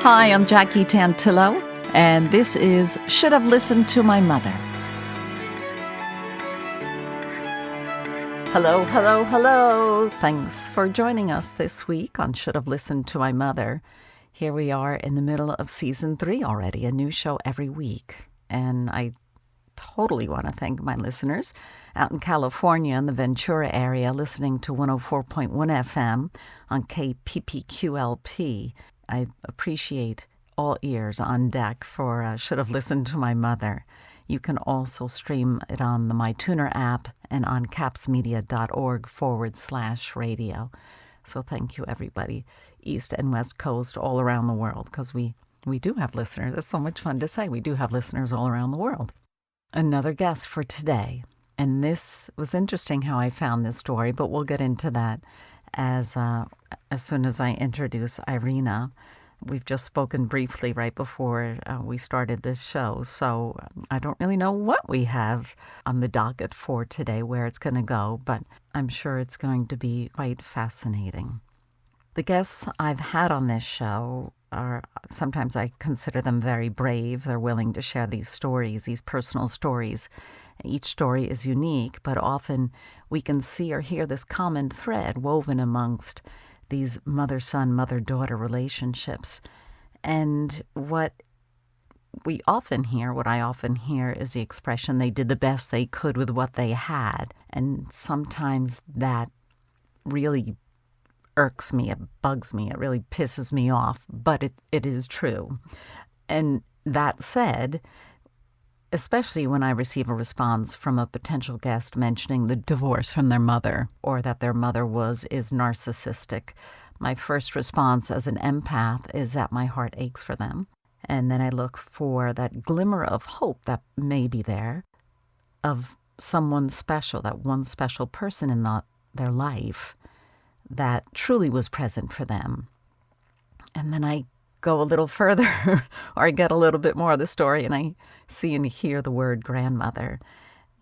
Hi, I'm Jackie Tantillo, and this is Should Have Listened to My Mother. Hello, hello, hello. Thanks for joining us this week on Should Have Listened to My Mother. Here we are in the middle of season 3 already, a new show every week. And I totally want to thank my listeners out in California in the Ventura area listening to 104.1 FM on KPPQLP. I appreciate all ears on deck for Should Have Listened to My Mother. You can also stream it on the MyTuner app and on capsmedia.org/radio. So thank you, everybody, East and West Coast, all around the world, because we do have listeners. It's so much fun to say we do have listeners all around the world. Another guest for today, and this was interesting how I found this story, but we'll get into that as soon as I introduce Irina. We've just spoken briefly right before we started this show, so I don't really know what we have on the docket for today, where it's going to go, but I'm sure it's going to be quite fascinating. The guests I've had on this show are, sometimes I consider them very brave. They're willing to share these stories, these personal stories. Each story is unique, but often we can see or hear this common thread woven amongst these mother-son, mother-daughter relationships. And what I often hear is the expression, they did the best they could with what they had. And sometimes that really irks me, it bugs me, it really pisses me off, but it is true. And that said, especially when I receive a response from a potential guest mentioning the divorce from their mother or that their mother is narcissistic, my first response as an empath is that my heart aches for them. And then I look for that glimmer of hope that may be there, of someone special, that one special person in their life that truly was present for them. And then I go a little further, or I get a little bit more of the story, and I see and hear the word grandmother.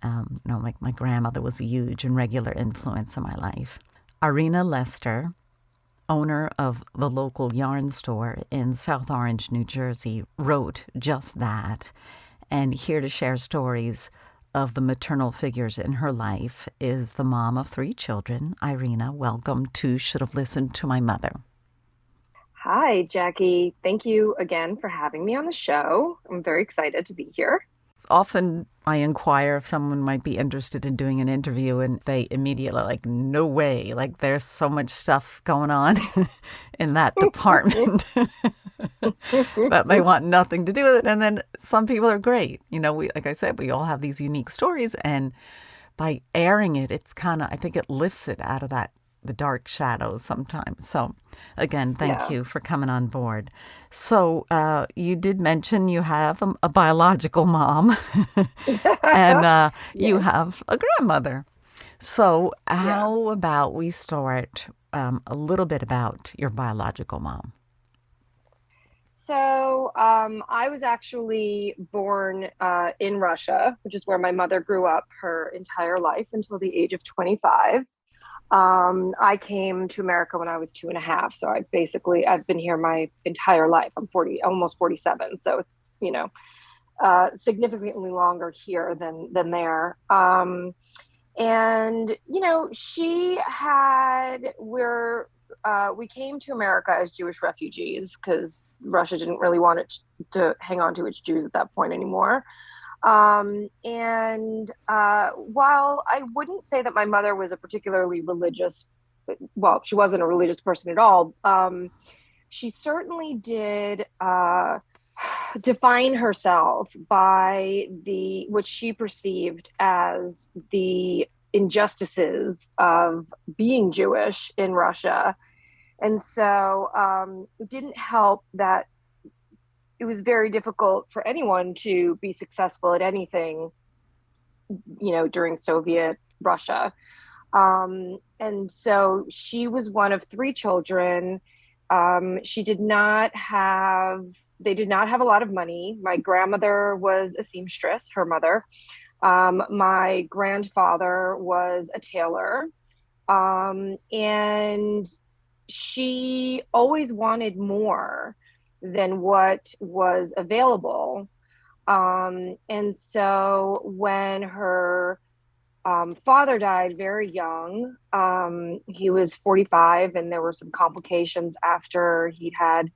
My grandmother was a huge and regular influence in my life. Irina Lester, owner of the local yarn store in South Orange, New Jersey, wrote just that. And here to share stories of the maternal figures in her life is the mom of 3 children, Irina. Welcome to Should Have Listened to My Mother. Hi, Jackie. Thank you again for having me on the show. I'm very excited to be here. Often I inquire if someone might be interested in doing an interview, and they immediately no way. There's so much stuff going on in that department that they want nothing to do with it. And then some people are great. Like I said, we all have these unique stories, and by airing it, it's I think it lifts it out of the dark shadows sometimes. So again, thank you for coming on board. So you did mention you have a biological mom and you have a grandmother. So how about we start a little bit about your biological mom? So I was actually born in Russia, which is where my mother grew up her entire life until the age of 25. I came to America when I was 2.5. So I've been here my entire life. I'm 40, almost 47. So it's, significantly longer here than there. We came to America as Jewish refugees because Russia didn't really want it to hang on to its Jews at that point anymore. While I wouldn't say that my mother was a particularly religious, well, she wasn't a religious person at all. She certainly did define herself by what she perceived as the injustices of being Jewish in Russia. And so it didn't help that it was very difficult for anyone to be successful at anything, during Soviet Russia. And so she was one of 3 children. They did not have a lot of money. My grandmother was a seamstress, her mother. My grandfather was a tailor. And she always wanted more. than what was available. And so when her father died very young, he was 45, and there were some complications after he'd had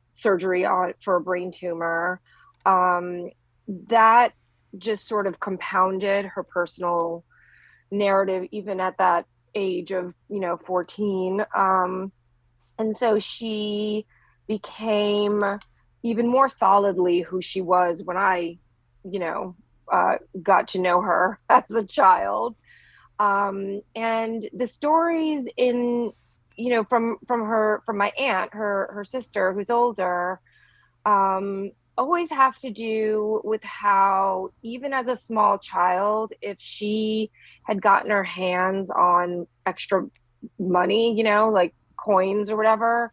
surgery for a brain tumor. That just sort of compounded her personal narrative, even at that age of 14. And so she became even more solidly who she was when I, you know, got to know her as a child. And the stories in, from my aunt, her sister, who's older, always have to do with how, even as a small child, if she had gotten her hands on extra money, like coins or whatever,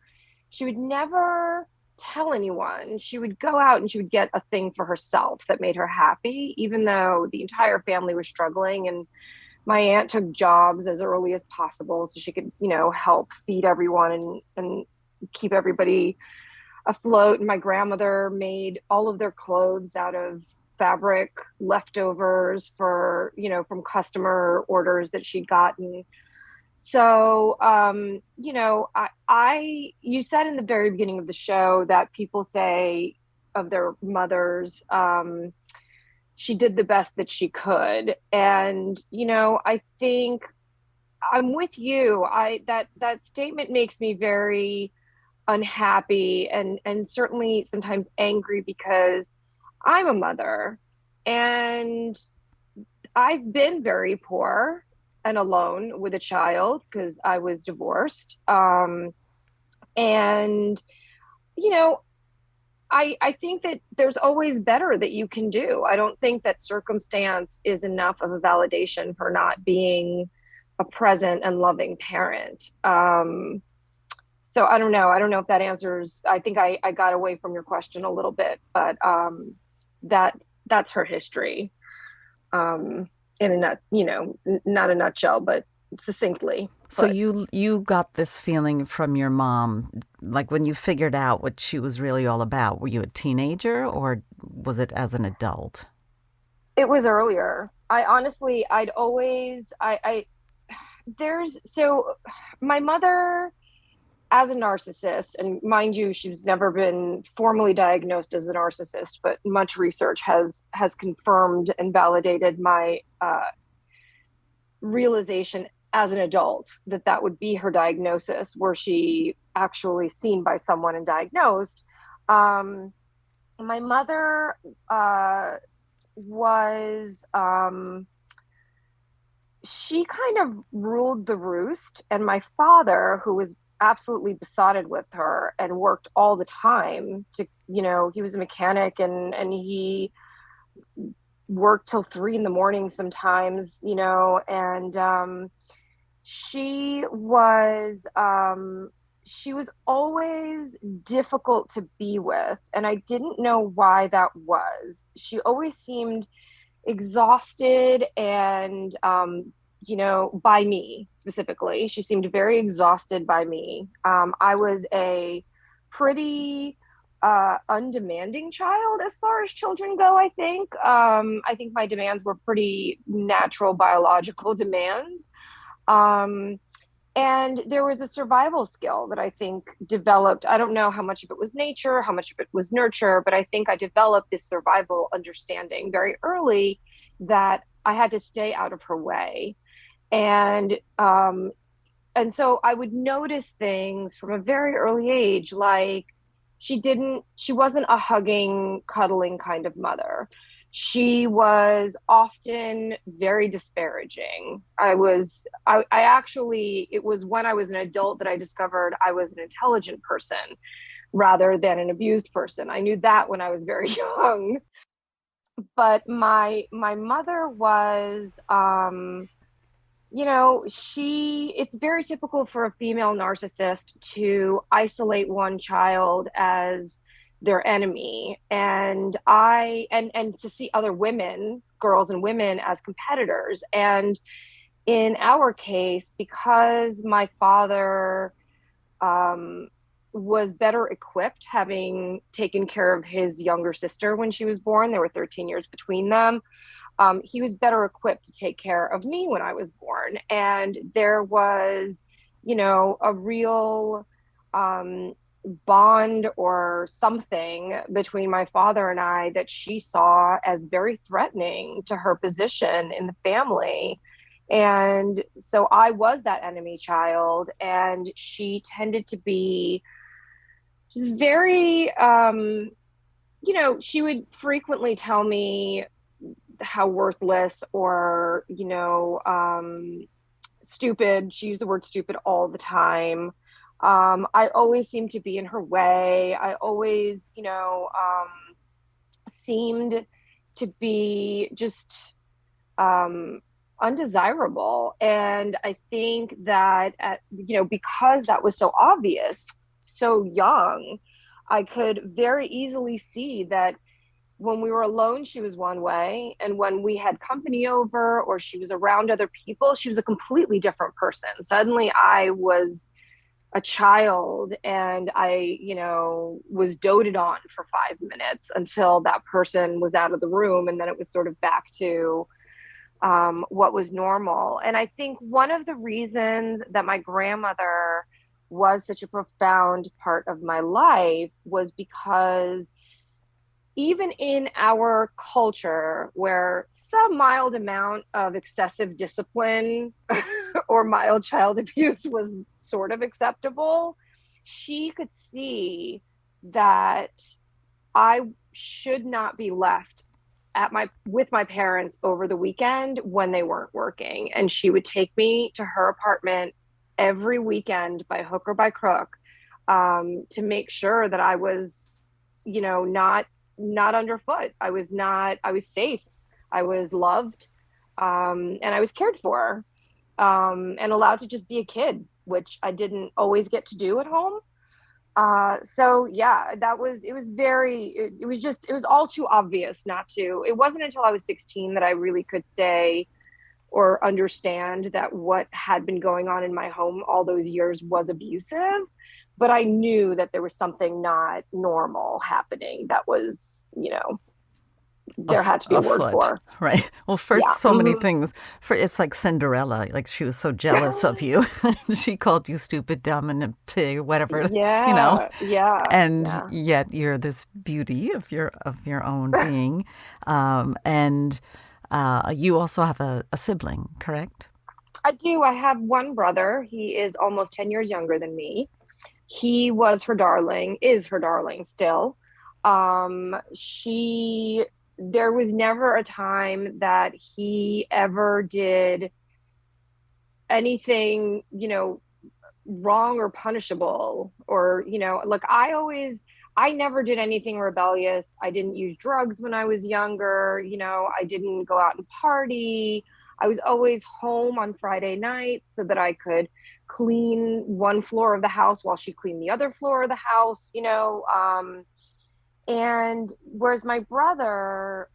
she would never tell anyone. She would go out and she would get a thing for herself that made her happy, even though the entire family was struggling. And my aunt took jobs as early as possible so she could, help feed everyone and keep everybody afloat. And my grandmother made all of their clothes out of fabric leftovers for, from customer orders that she'd gotten. So, you said in the very beginning of the show that people say of their mothers, she did the best that she could. And, I think I'm with you. That statement makes me very unhappy and certainly sometimes angry, because I'm a mother and I've been very poor and alone with a child because I was divorced. And, I think that there's always better that you can do. I don't think that circumstance is enough of a validation for not being a present and loving parent. So I don't know. I don't know if that answers. I think I got away from your question a little bit, but that's her history. In a not a nutshell, but succinctly. So you got this feeling from your mom, like when you figured out what she was really all about. Were you a teenager or was it as an adult? It was earlier. I honestly, I'd always, I there's, so my mother, as a narcissist, and mind you, she's never been formally diagnosed as a narcissist, but much research has confirmed and validated my realization as an adult that would be her diagnosis, were she actually seen by someone and diagnosed. My mother was she kind of ruled the roost, and my father, who was absolutely besotted with her and worked all the time to, he was a mechanic, and he worked till 3 a.m. sometimes, and she was always difficult to be with, and I didn't know why that was. She always seemed exhausted, and by me specifically. She seemed very exhausted by me. I was a pretty undemanding child as far as children go, I think. I think my demands were pretty natural biological demands. And there was a survival skill that I think developed. I don't know how much of it was nature, how much of it was nurture, but I think I developed this survival understanding very early that I had to stay out of her way. And so I would notice things from a very early age, like she wasn't a hugging, cuddling kind of mother. She was often very disparaging. I actually, it was when I was an adult that I discovered I was an intelligent person rather than an abused person. I knew that when I was very young. But my mother was, it's very typical for a female narcissist to isolate one child as their enemy, and to see other women, girls and women, as competitors. And in our case, because my father was better equipped, having taken care of his younger sister when she was born. There were 13 years between them. He was better equipped to take care of me when I was born. And there was, a real bond or something between my father and I that she saw as very threatening to her position in the family. And so I was that enemy child, and she tended to be just very, she would frequently tell me how worthless or, stupid. She used the word stupid all the time. I always seemed to be in her way. I always, seemed to be just undesirable. And I think that, because that was so obvious, so young, I could very easily see that when we were alone, she was one way. And when we had company over or she was around other people, she was a completely different person. Suddenly I was a child, and I, was doted on for 5 minutes until that person was out of the room. And then it was sort of back to what was normal. And I think one of the reasons that my grandmother was such a profound part of my life was because even in our culture, where some mild amount of excessive discipline or mild child abuse was sort of acceptable, she could see that I should not be left with my parents over the weekend when they weren't working. And she would take me to her apartment every weekend by hook or by crook, to make sure that I was, not underfoot. I was safe. I was loved. And I was cared for, and allowed to just be a kid, which I didn't always get to do at home. So yeah, it was all too obvious not to. It wasn't until I was 16 that I really could say or understand that what had been going on in my home all those years was abusive. But I knew that there was something not normal happening that was, there had to be a word afoot, for. right? Well, first, Yeah. so many things. It's like Cinderella. Like, she was so jealous of you. She called you stupid, dumb, and a pig, whatever, Yeah. Yeah. And Yeah. yet you're this beauty of your own being. And you also have a sibling, correct? I do. I have one brother. He is almost 10 years younger than me. He was her darling, is her darling still. There was never a time that he ever did anything, wrong or punishable, or, like I never did anything rebellious. I didn't use drugs when I was younger. I didn't go out and party. I was always home on Friday nights so that I could clean one floor of the house while she cleaned the other floor of the house, and whereas my brother,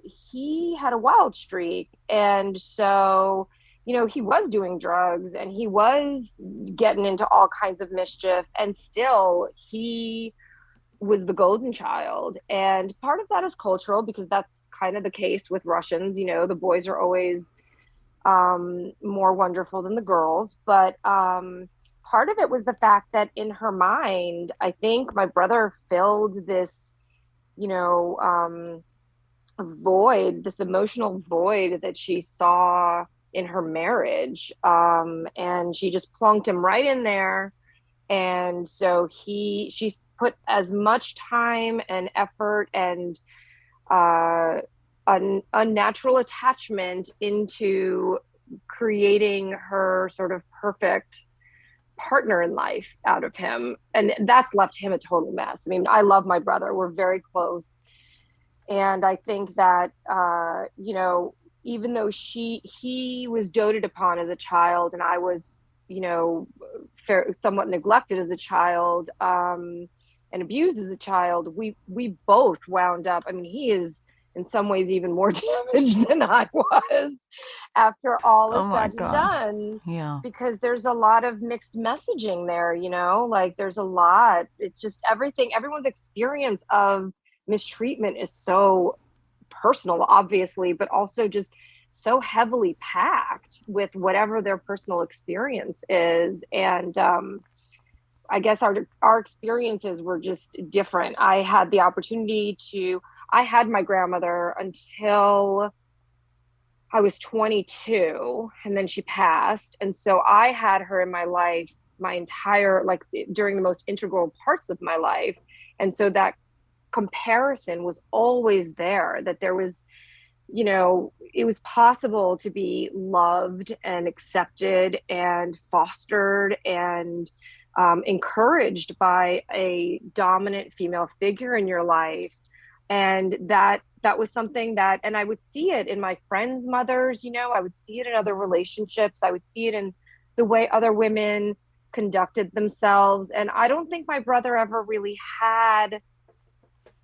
he had a wild streak. And so, he was doing drugs and he was getting into all kinds of mischief, and still he was the golden child. And part of that is cultural, because that's kind of the case with Russians. The boys are always more wonderful than the girls. But part of it was the fact that in her mind, I think my brother filled this, void, this emotional void that she saw in her marriage. And she just plunked him right in there. And so she's put as much time and effort and unnatural attachment into creating her sort of perfect partner in life out of him. And that's left him a total mess. I mean, I love my brother. We're very close. And I think that, even though he was doted upon as a child, and I was, somewhat neglected as a child, and abused as a child, we both wound up. I mean, he is in some ways even more damaged than I was after all Oh is my said and gosh. done, Yeah. because there's a lot of mixed messaging there, like there's a lot. It's just everything, everyone's experience of mistreatment is so personal, obviously, but also just so heavily packed with whatever their personal experience is. And I guess our experiences were just different. I had the opportunity to. I had my grandmother until I was 22, and then she passed. And so I had her in my life my entire, like, during the most integral parts of my life. And so that comparison was always there, that there was, it was possible to be loved and accepted and fostered and encouraged by a dominant female figure in your life. And that was something that, and I would see it in my friends' mothers, I would see it in other relationships. I would see it in the way other women conducted themselves. And I don't think my brother ever really had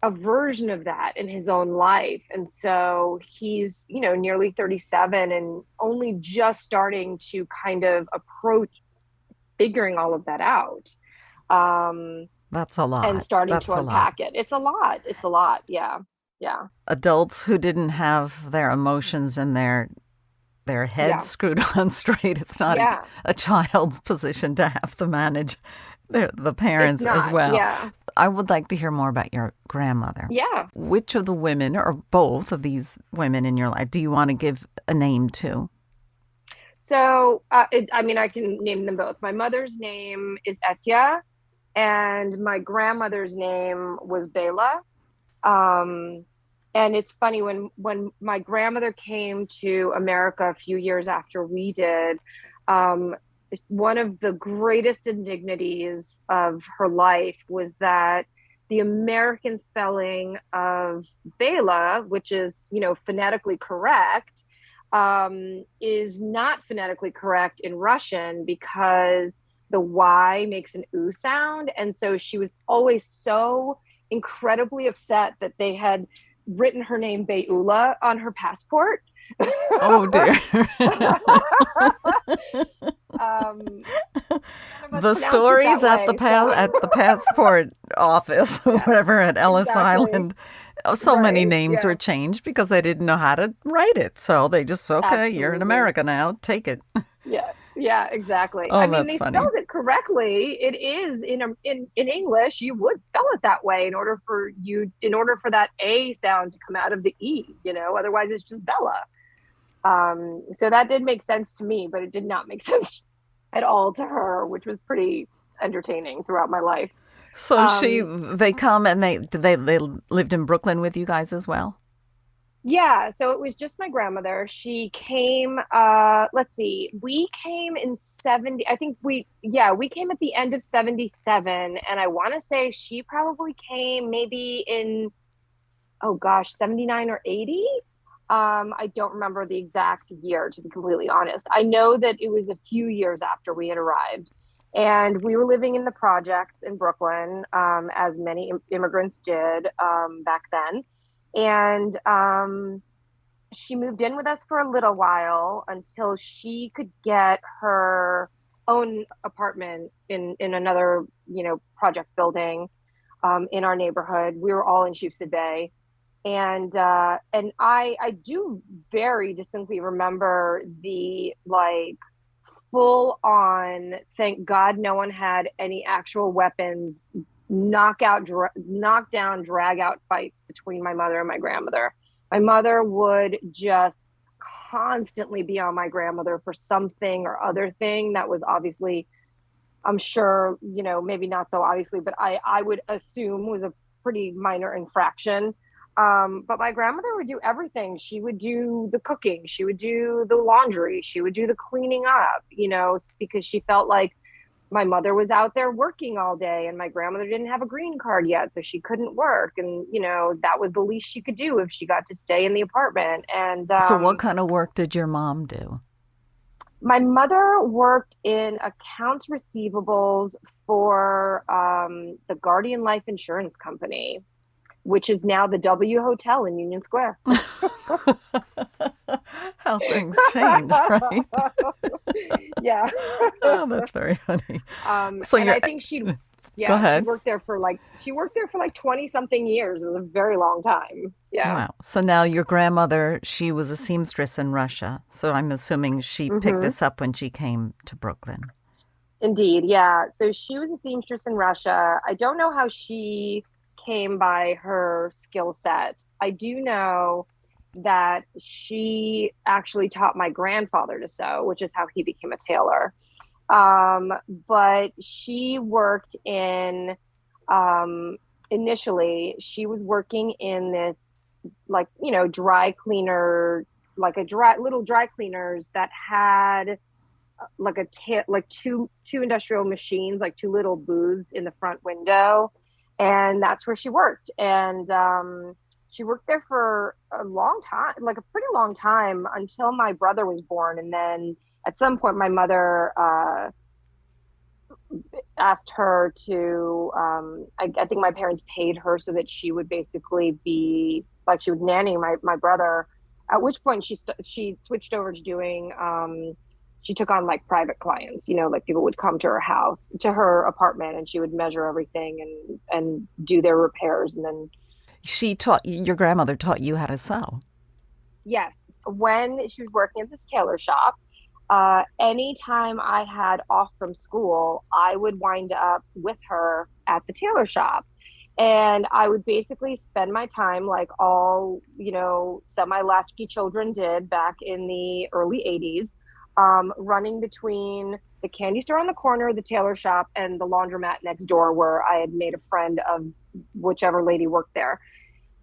a version of that in his own life. And so he's, nearly 37 and only just starting to kind of approach figuring all of that out. That's a And lot. starting That's to a lot. unpack it. It's a lot. It's a lot. Yeah. Yeah. Adults who didn't have their emotions and their heads Yeah. screwed on straight. It's not Yeah. a child's position to have to manage the It's parents as not. well. Yeah. I would like to hear more about your grandmother. Yeah. Which of the women, or both of these women in your life, do you want to give a name to? So, I mean, I can name them both. My mother's name is Etia, and my grandmother's name was Bela. Um, and it's funny, when my grandmother came to America a few years after we did, um, one of the greatest indignities of her life was that the American spelling of Bela, which is, phonetically correct, is not phonetically correct in Russian, because the Y makes an oo sound. And so she was always so incredibly upset that they had written her name Beula on her passport. Oh dear. um, The pronounce it stories that at the way. So at the passport office, yeah, whatever, at Ellis exactly. Island, so many Right. names were Yeah, changed because they didn't know how to write it. So they just, okay, you're in absolutely. America now, take it. Yeah, yeah, exactly. I Oh, mean, that's they funny. spelled it correctly. It is in English. You would spell it that way in order for that A sound to come out of the E. Otherwise it's just Bella. So that did make sense to me, but it did not make sense at all to her, which was pretty entertaining throughout my life. So Um, they come and they lived in Brooklyn with you guys as well? Yeah, so it was just my grandmother. She came, let's see, we came in 70, I think we came at the end of 77. And I want to say she probably came maybe in, oh gosh, 79 or 80. I don't remember the exact year, to be completely honest. I know that it was a few years after we had arrived. And we were living in the projects in Brooklyn, as many immigrants did back then. And she moved in with us for a little while until she could get her own apartment in another, projects building in our neighborhood. We were all in Sheepshead Bay, and I do very distinctly remember the, like, full on, thank God no one had any actual weapons, knock down, drag out fights between my mother and my grandmother. My mother would just constantly be on my grandmother for something or other thing that was obviously, I'm sure, maybe not so obviously, but I would assume was a pretty minor infraction. But my grandmother would do everything. She would do the cooking, she would do the laundry, she would do the cleaning up, because she felt like my mother was out there working all day and my grandmother didn't have a green card yet, so she couldn't work. And, that was the least she could do if she got to stay in the apartment. And So what kind of work did your mom do? my mother worked in accounts receivables for the Guardian Life Insurance Company. which is now the W Hotel in Union Square. How things change, right? Yeah. Oh, that's very funny. So And you're, I think go she ahead. worked there for like 20 something years. It was a very long time. Yeah. Wow. So now your grandmother, she was a seamstress in Russia. So I'm assuming she picked Hmm. this up when she came to Brooklyn. Indeed. Yeah. So she was a seamstress in Russia. I don't know how she came by her skill set. I do know that she actually taught my grandfather to sew, which is how he became a tailor. Um, but she worked in, um, initially, she was working in this, like, dry cleaner, like little dry cleaners that had like like two industrial machines, like two little booths in the front window. And that's where she worked. And, she worked there for a long time, like a pretty long time until my brother was born. And then at some point, my mother, asked her to I think my parents paid her so that she would basically be like she would nanny my brother, at which point she switched over to doing she took on like private clients, like people would come to her house, to her apartment, and she would measure everything and do their repairs. And then Your grandmother taught you how to sew. yes, when she was working at this tailor shop, anytime I had off from school, I would wind up with her at the tailor shop. And I would basically spend my time like all, semi-latchkey children did back in the early 80s, running between the candy store on the corner, the tailor shop, and the laundromat next door where I had made a friend of whichever lady worked there.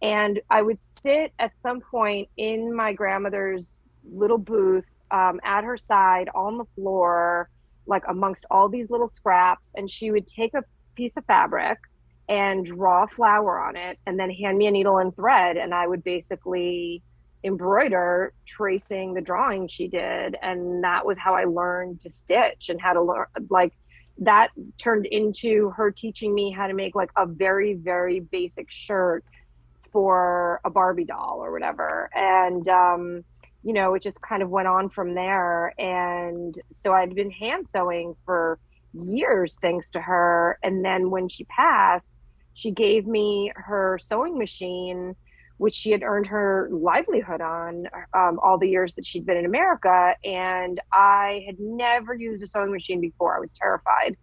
And I would sit at some point in my grandmother's little booth, at her side on the floor, like amongst all these little scraps. And she would take a piece of fabric and draw a flower on it and then hand me a needle and thread. And I would basically embroider tracing the drawing she did. And that was how I learned to stitch and how to learn. Like that turned into her teaching me how to make like a very, very basic shirt for a Barbie doll or whatever. And, it just kind of went on from there. And so I'd been hand sewing for years thanks to her. And then when she passed, she gave me her sewing machine, which she had earned her livelihood on, all the years that she'd been in America. And I had never used a sewing machine before. I was terrified.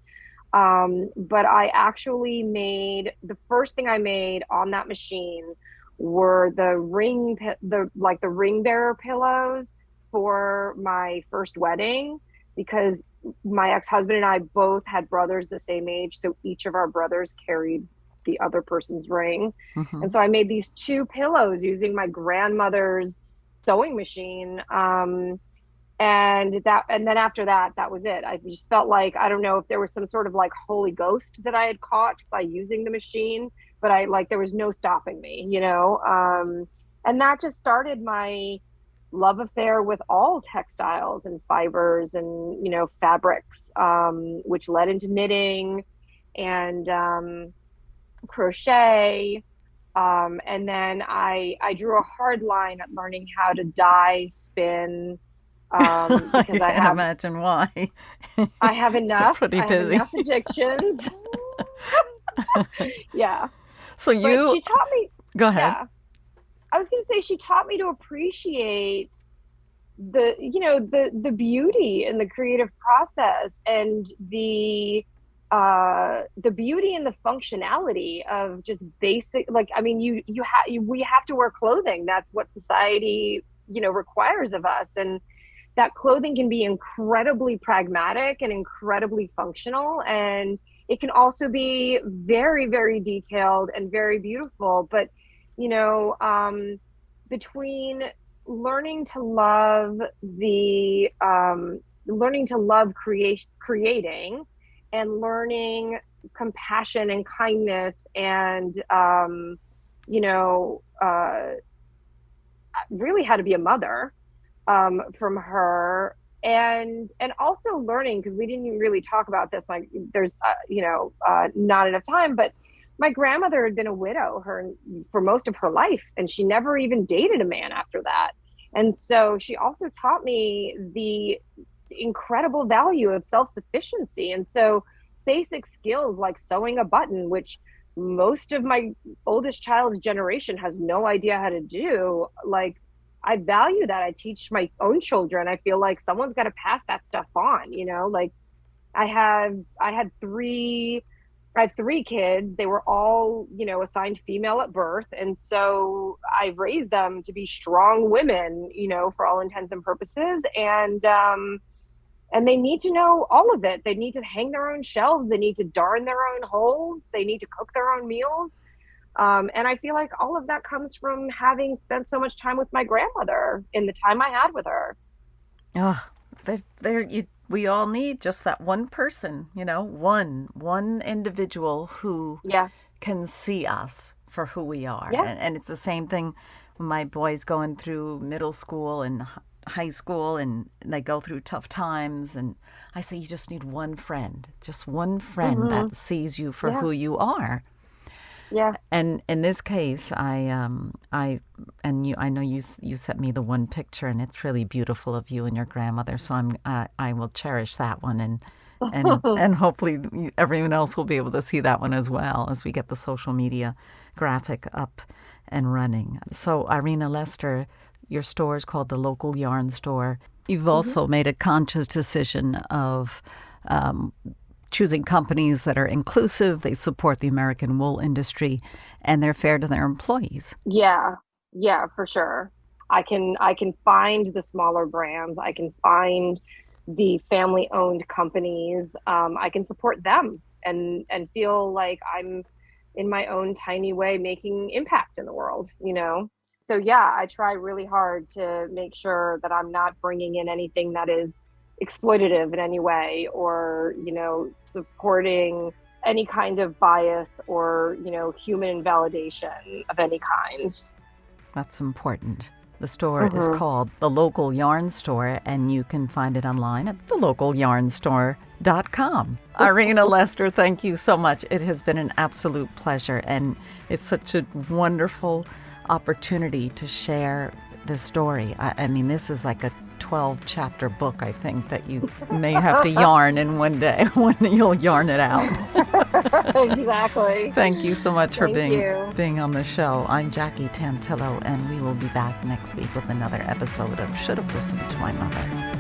But I actually made the first thing I made on that machine were the ring bearer pillows for my first wedding, because my ex-husband and I both had brothers the same age, so each of our brothers carried the other person's ring. Mm-hmm. And so I made these two pillows using my grandmother's sewing machine. And then after that, that was it. I just felt like, I don't know if there was some sort of like Holy Ghost that I had caught by using the machine, but there was no stopping me, and that just started my love affair with all textiles and fibers and, fabrics, which led into knitting and, crochet. And then I drew a hard line at learning how to dye, spin, I because can't imagine why. I have You're enough. pretty I have busy. enough addictions. Yeah. So But you she taught me, go ahead. yeah. I was going to say she taught me to appreciate the beauty in the creative process and the beauty and the functionality of just basic, like, I mean, we have to wear clothing. That's what society, requires of us. And that clothing can be incredibly pragmatic and incredibly functional. And it can also be very, very detailed and very beautiful. But, between learning to love creating and learning compassion and kindness and, really how to be a mother, from her, and also learning, because we didn't even really talk about this, like there's not enough time, but my grandmother had been a widow for most of her life, and she never even dated a man after that. And so she also taught me the incredible value of self-sufficiency. And so basic skills like sewing a button, which most of my oldest child's generation has no idea how to do, like, I value that. I teach my own children. I feel like someone's got to pass that stuff on, like I had three I have three kids. They were all, assigned female at birth. And so I raised them to be strong women, for all intents and purposes. And they need to know all of it. They need to hang their own shelves. They need to darn their own holes. They need to cook their own meals. And I feel like all of that comes from having spent so much time with my grandmother in the time I had with her. Oh, we all need just that one person, one individual who can see us for who we are. Yeah. And it's the same thing when my boys going through middle school and high school, and they go through tough times. And I say, you just need one friend Mm-hmm. that sees you for who you are. Yeah. And in this case, I know you sent me the one picture, and it's really beautiful of you and your grandmother. So I will cherish that one, and hopefully everyone else will be able to see that one as well as we get the social media graphic up and running. So Irina Lester, your store is called the Local Yarn Store. You've also made a conscious decision of choosing companies that are inclusive, they support the American wool industry, and they're fair to their employees. Yeah, for sure. I can find the smaller brands. I can find the family-owned companies. I can support them and feel like I'm in my own tiny way making impact in the world, So yeah, I try really hard to make sure that I'm not bringing in anything that is exploitative in any way, or supporting any kind of bias or human invalidation of any kind. That's important. The store is called the Local Yarn Store, and you can find it online at thelocalярnstore.com. Irina Lester, thank you so much. It has been an absolute pleasure, and it's such a wonderful opportunity to share this story. I mean, this is like a 12-chapter book, I think, that you may have to yarn in one day when you'll yarn it out. Exactly. Thank you so much for being on the show. I'm Jackie Tantillo, and we will be back next week with another episode of Should Have Listened to My Mother.